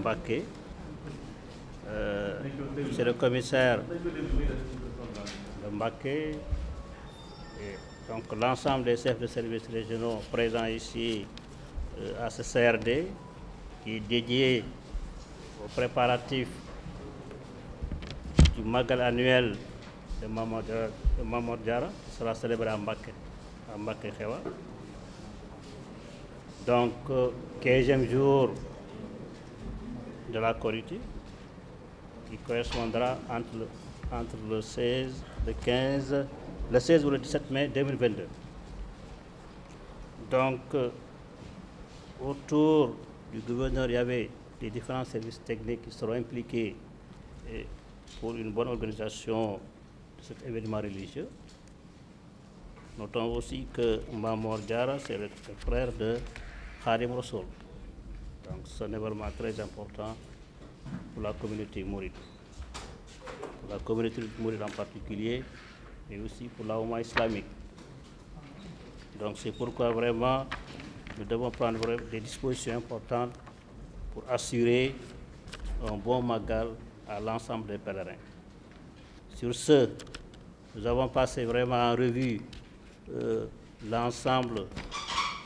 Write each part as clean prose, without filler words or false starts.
Mbacké, c'est le commissaire de Mbacké, et donc l'ensemble des chefs de services régionaux présents ici à ce CRD qui est dédié aux préparatifs du Magal annuel de Mame Mor Diarra qui sera célébré à Mbacké Xewa. Donc, 15e jour de la Korité qui correspondra entre le 16 ou le 17 mai 2022. Donc, autour du gouverneur, il y avait les différents services techniques qui seront impliqués pour une bonne organisation de cet événement religieux. Notons aussi que Mame Mor Diarra, c'est le frère de Khadim Rassoul. Donc c'est un événement très important pour la communauté mouride. Pour la communauté mouride en particulier, mais aussi pour la Oumma islamique. Donc c'est pourquoi vraiment nous devons prendre des dispositions importantes pour assurer un bon Magal à l'ensemble des pèlerins. Sur ce, nous avons passé vraiment en revue l'ensemble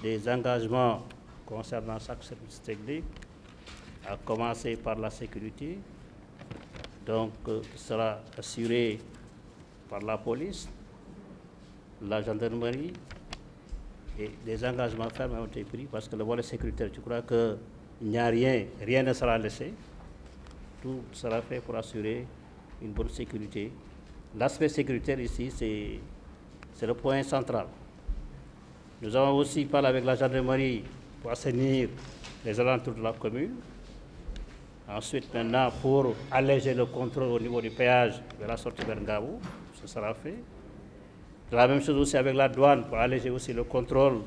des engagements concernant chaque service technique, à commencer par la sécurité, donc qui sera assurée par la police, la gendarmerie, et des engagements fermes ont été pris parce que le volet sécuritaire, je crois qu'il n'y a rien ne sera laissé. Tout sera fait pour assurer une bonne sécurité. L'aspect sécuritaire ici, c'est le point central. Nous avons aussi parlé avec la gendarmerie pour assainir les alentours de la commune. Ensuite, maintenant, pour alléger le contrôle au niveau du péage de la sortie vers Ngabou, ce sera fait. La même chose aussi avec la douane pour alléger aussi le contrôle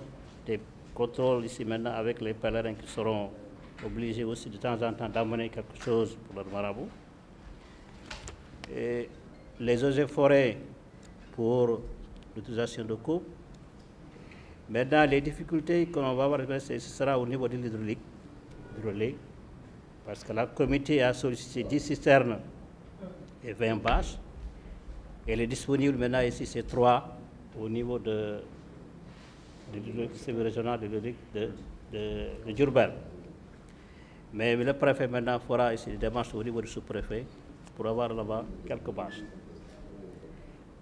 des contrôles ici maintenant avec les pèlerins qui seront obligés aussi de temps en temps d'amener quelque chose pour leur marabout. Et les eaux et forêts pour l'utilisation de coupe. Maintenant, les difficultés qu'on va avoir, ce sera au niveau de l'hydraulique, parce que la comité a sollicité 10 cisternes et 20 bâches. Elle est disponible maintenant ici, c'est 3 au niveau de l'hydraulique régional de Diourbel. Mais le préfet maintenant fera ici des démarches au niveau du sous-préfet pour avoir là-bas quelques bâches.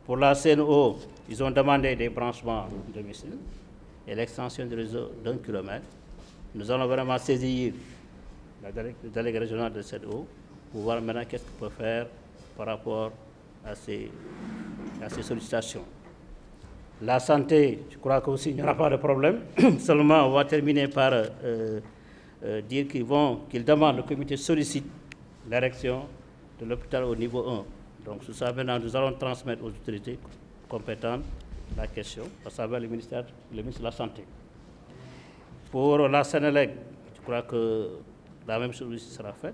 Pour la CNO, ils ont demandé des branchements de missiles et l'extension du réseau d'1 kilomètre. Nous allons vraiment saisir le délégué régional de CNO pour voir maintenant qu'est-ce qu'on peut faire par rapport à ces sollicitations. La santé, je crois qu'aussi il n'y aura pas de problème. Seulement, on va terminer par dire qu'ils demandent, le comité sollicite l'érection de l'hôpital au niveau 1. Donc, sur ça, maintenant, nous allons transmettre aux autorités compétentes la question, à savoir le ministre de la Santé. Pour la Sénélec, je crois que la même chose ici sera faite.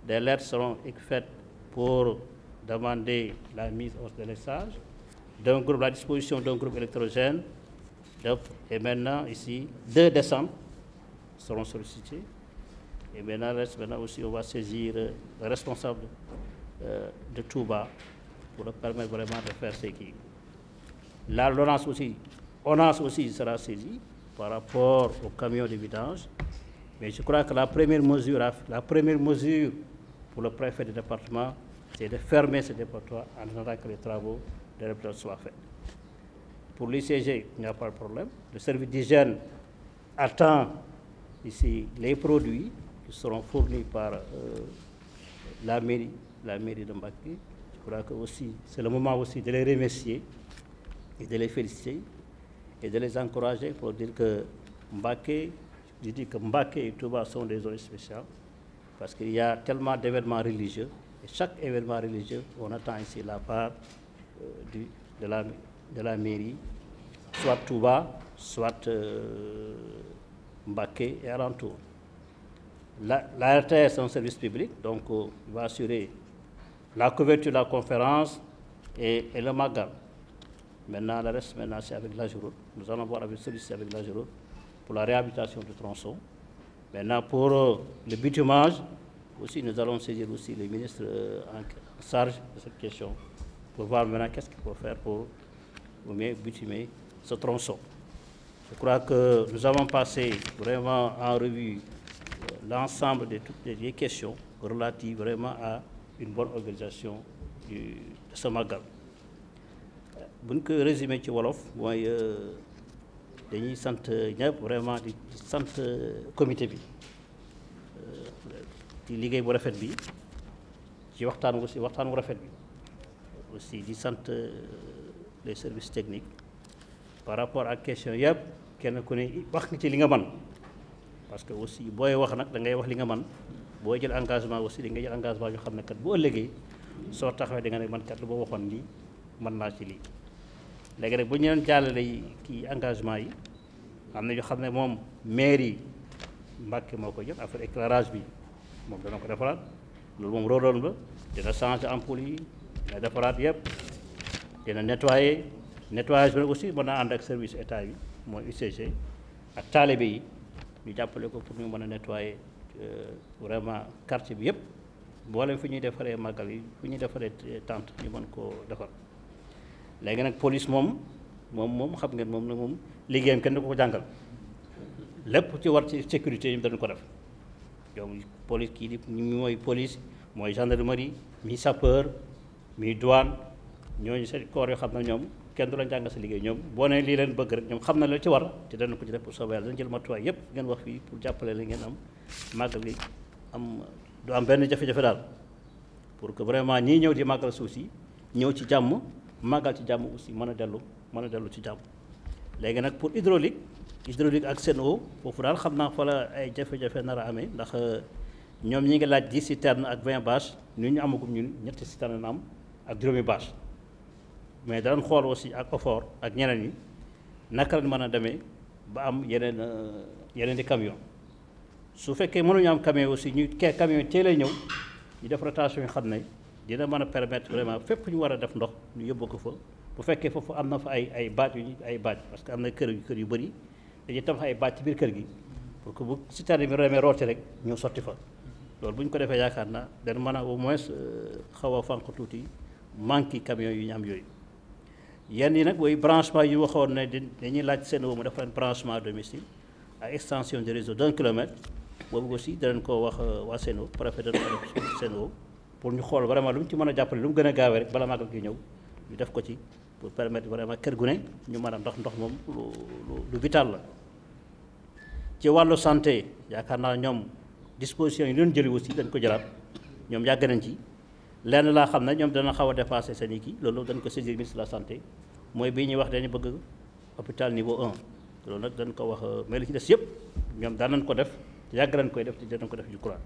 Des lettres seront faites pour demander la mise hors de l'essage, la disposition d'un groupe électrogène. Et maintenant, ici, 2 décembre seront sollicités. Et maintenant aussi, on va saisir le responsable de Touba pour leur permettre vraiment de faire ce qui. L'ONAS aussi sera saisie par rapport au camion de vidange. Mais je crois que la première mesure pour le préfet du département, c'est de fermer ce département en attendant que les travaux de réhabilitation soient faits. Pour l'ICG, il n'y a pas de problème. Le service d'hygiène attend ici les produits qui seront fournis par la mairie de Mbacké. Je crois que aussi c'est le moment aussi de les remercier et de les féliciter et de les encourager pour dire que Mbacké et Touba sont des zones spéciales parce qu'il y a tellement d'événements religieux et chaque événement religieux, on attend ici la part de la mairie, soit Touba, soit Mbacké et alentour. La RTS est un service public, donc il va assurer la couverture de la conférence et le Magal. Maintenant, le reste, c'est avec l'AGEROUTE. Nous allons voir avec celui-ci avec l'AGEROUTE pour la réhabilitation du tronçon. Maintenant, pour le bitumage, aussi nous allons saisir aussi le ministre en charge de cette question pour voir maintenant qu'est-ce qu'il faut faire pour mieux bitumer ce tronçon. Je crois que nous avons passé vraiment en revue l'ensemble de toutes les questions relatives vraiment à une bonne organisation de ce magal. Bu ñu ko résumé ci wolof mooy dañuy sant ñëpp vraiment di sant comité bi ci liggéey bu rafet bi ci waxtaan wu rafet bi aussi di sant les services techniques par rapport ak question yëpp kenn ku ne wax nga ci li nga man parce que aussi booy wax nag da ngay wax li nga man booy jël engagement aussi da ngay jël engagement yoo xam ne kat bu ëllëgee soo taxawee da nga ne man kat lu ba waxoon lii mën naa ci lii. léegi nag bu ñu leen jàllale kii engagement yi am na ñoo xam ne moom mairie Mbacké moo ko jël affaire éclairage bi moom dana ko defaraat loolu moom rôle ba dina changer ampoule yi dina defaraat yëpp dina nettoyage bi nag aussi mën naa ànd ak service état bi mooy UCG ak taalibe yi ñu jàppale ko pour ñu mën a nettoyer vraiment quartier bi yëpp mboolem fu ñuy defaree màggal yi fu ñuy defaree tente ñu mën koo defar. léegi nag police moom xam ngeen moom liggéeyam kenn du ko jàngal lépp ci war ci sécurité yi dañu ko def yow police kii di mooy police mooy gendarmerie mi sapeur mi douane ñooñu seen corps yoo xam ne ñoom kenn du la jàngal sa liggéey ñoom boo nee lii leen bëgg rek ñoom xam na la ci war te dana ko ci def pour sauver yàlla dañu jël matuwaay yëpp ngeen wax fii pour jàppale la ngeen am màggal gi du am benn jafe-jafe daal pour que vraiment ñii ñëw di màggal suuf si ñëw ci jàmm màggal ci jàmm aussi mën a dellu ci jàmm. léegi nag pour hydraulique ak Sen'Eau foofu daal xam naa fa la ay jafe-jafe nar a amee ndax ñoom ñi ngi laaj 10 citernes ak 20 bâches ñu amagum ñun ñetti citernes na am ak juróomi bâche mais danañ xool aussi ak OFOR ak ñeneen ñi naka lañ mën a demee ba am yeneen di camion su fekkee mënuñu am camion aussi ñu camion yi teel a ñëw ñu def rotation yi xam ne dina mën a permettre vraiment fépp ñu war a def ndox ñu yóbbu ko fa bu fekkee foofu am na fa ay baaj parce que am na kër yu bëri dañuy tabax ay baaj ci biir kër gi pour que bu citerne bi remee rooti rek ñëw sotti fa loolu bu ñu ko defee yaakaar naa dana mën a au moins xaw a fànq tuuti manque camion yu ñu am yooyu. yenn yi nag mooy branchement yu waxoon ne dañuy laaj Sen'Eau mu def leen branchement à domicile ak extension de réseau d'1 kilomètre boobu aussi danañ ko wax waa Sen'Eau préfet dana ko def Sen'Eau pour ñu xool vraiment lu mu ci mën a jàppale lu mu gën a gaawee rek bala màggal gi ñëw ñu def ko ci pour permettre vraiment kër gu ne ñu mën a ndox moom lu vital la. ci wàllu santé yaakaar naa ñoom disposition yi doon jëli aussi dañ ko jëlaat ñoom yàgg nañ ci lenn laa xam ne ñoom dana xaw a dépassé seen i kii loolu dañ ko saisir ministre de la santé mooy bii ñuy wax dañu bëgg hôpital niveau 1 loolu nag dañ ko wax mais li ci des yëpp ñoom daan nañ ko def yàgg nañ koy def te danañ ko def ju crois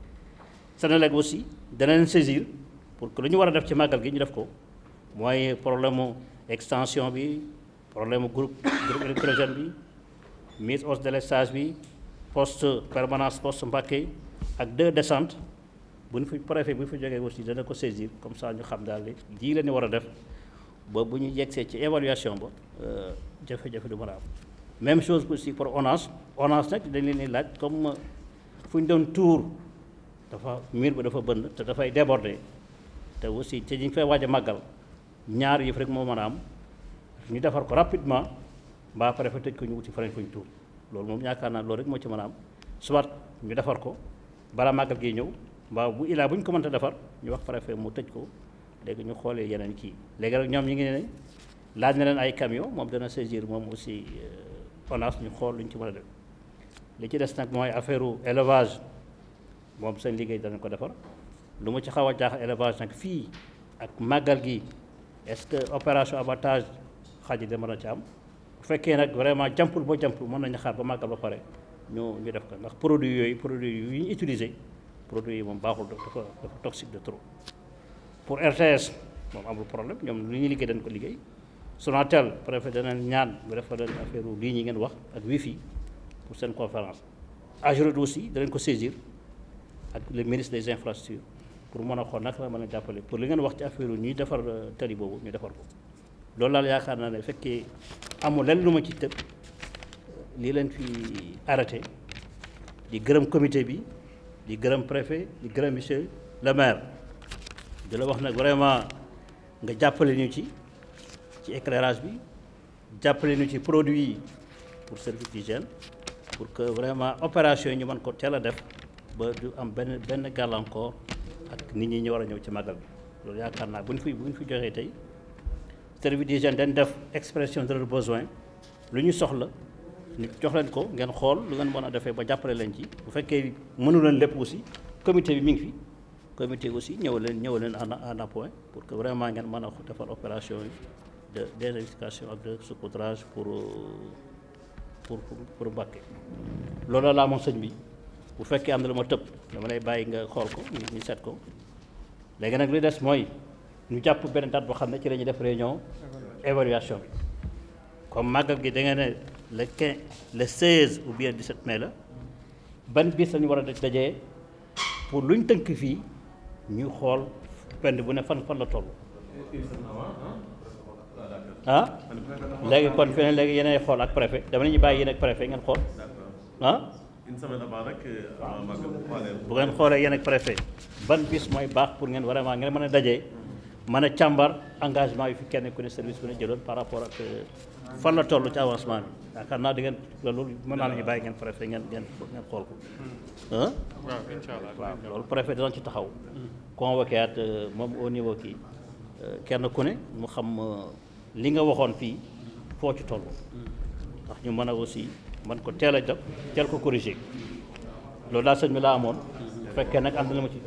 Senelec aussi dana leen saisir pour que lu ñu war a def ci màggal gi ñu def ko mooy problème mu extension bi problème mu groupe électrogène bi mise hausse délestage bi poste permanence poste Mbacké ak 2 descentes bu ñu fi préfet bu ñu fi jógee aussi dana ko saisir comme ça ñu xam daal lii la ñu war a def ba bu ñu yegsee ci évaluation ba jafe-jafe du mën a am. même chose aussi pour ONAS nag dañ leen di laaj comme fu ñu doon tuur dafa mur bi dafa bënn te dafay déborder te aussi te ñu fay waaj a màggal ñaar yëf rek moo mën a am ñu defar ko rapidement mbaa préfet tëj ko ñu wuti feneen fu ñu tuur loolu moom yaakaar naa loolu rek moo ci mën a am soit ñu defar ko balaa màggal gi ñëw mbaa bu ilaa bu ñu ko mënta defar ñu wax préfet mu tëj ko léegi ñu xoolee yeneen kii léegi rek ñoom ñi ngi ne laaj na leen ay camion moom dana saisir moom aussi ONAS ñu xool lu ñu ci mën a def li ci des nag mooy affaire élevage moom seen liggéey danañ ko defar lu mu ci xaw a jaaxal élevage nag fii ak màggal gi est-ce que opération abattage xaj yi mën a ci am bu fekkee nag vraiment jampul ba jampul mën nañu xaar ba màggal ba pare ñu def ko ndax produit yu ñu utiliser produit yi moom baaxul dafa toxique de trop. pour RTS moom amul problème ñoom lu ñuy liggéey dañ ko liggéey Sonatel préfet dana ñaan bu defa leen affaire lii ñi ngeen wax ak wifi pour seen conférence AGEROUTE aussi danañ ko saisir ak le ministre des infrastructures pour mën a xool naka la mën a jàppale pour li ngeen wax ci affaire ñuy defar tali boobu ñu defar ko loolu daal yaakaar naa ne fekkee amul lenn lu ma ci tëb lii leen fi arrêté di gërëm comité bi di gërëm préfet di gërëm monsieur le maire di la wax nag vraiment nga jàppale ñu ci éclairage bi jàppale ñu ci produit yi pour service d'hygiène pour que vraiment opération yi ñu mën ko teel a def ba du am benn gàllankoor ak nit ñi ñu war a ñëw ci màggal bi loolu yaakaar naa bu ñu fi joxee tey service d'hygiène dañ def expression de leurs besoins lu ñu soxla ñu jox leen ko ngeen xool lu ngeen mën a defee ba jàppale leen ci bu fekkee mënu leen lépp aussi comité bi mi ngi fi comité aussi ñëw leen en appoint pour que vraiment ngeen mën a defar opération yi de désinfection ak de saupoudrage pour Mbacké loolu laa moom sëñ bi bu fekkee am na lu ma tëb dama lay bàyyi nga xool ko ñu seet ko léegi nag li des mooy ñu jàpp benn date boo xam ne ci la ñuy def réunion évaluation bi comme màggal gi da nga ne le 16 ou bien 17 mai la ban bis lañu war a dajee pour luñ tënk fii ñu xool benn bu ne fan la toll léegi kon feneen léegi yéenay xool ak préfet dama la ñuy bàyyi yéen ak préfet ngeen xool une semaine avant rek bu ngeen xoolee yéen ak préfet ban bis mooy baax pour ngeen vraiment ngeen mën a dajee mën a càmbar engagement yu fi kenn ku ne service ku ne jëloon par rapport ak fan la toll ci avancement bi yaakaar naa di ngeen loolu mën naa la ñu bàyyi ngeen préfet ngeen xool ko waaw incha allah waaw loolu préfet dinañ ci taxaw convoqué at moom au niveau kii kenn ku ne mu xam li nga waxoon fii foo ci toll ndax ñu mën a aussi man ko teel a jot teel ko corrigé loolu daal sëñ bi laa amoon bu fekkee nag am na la ma ci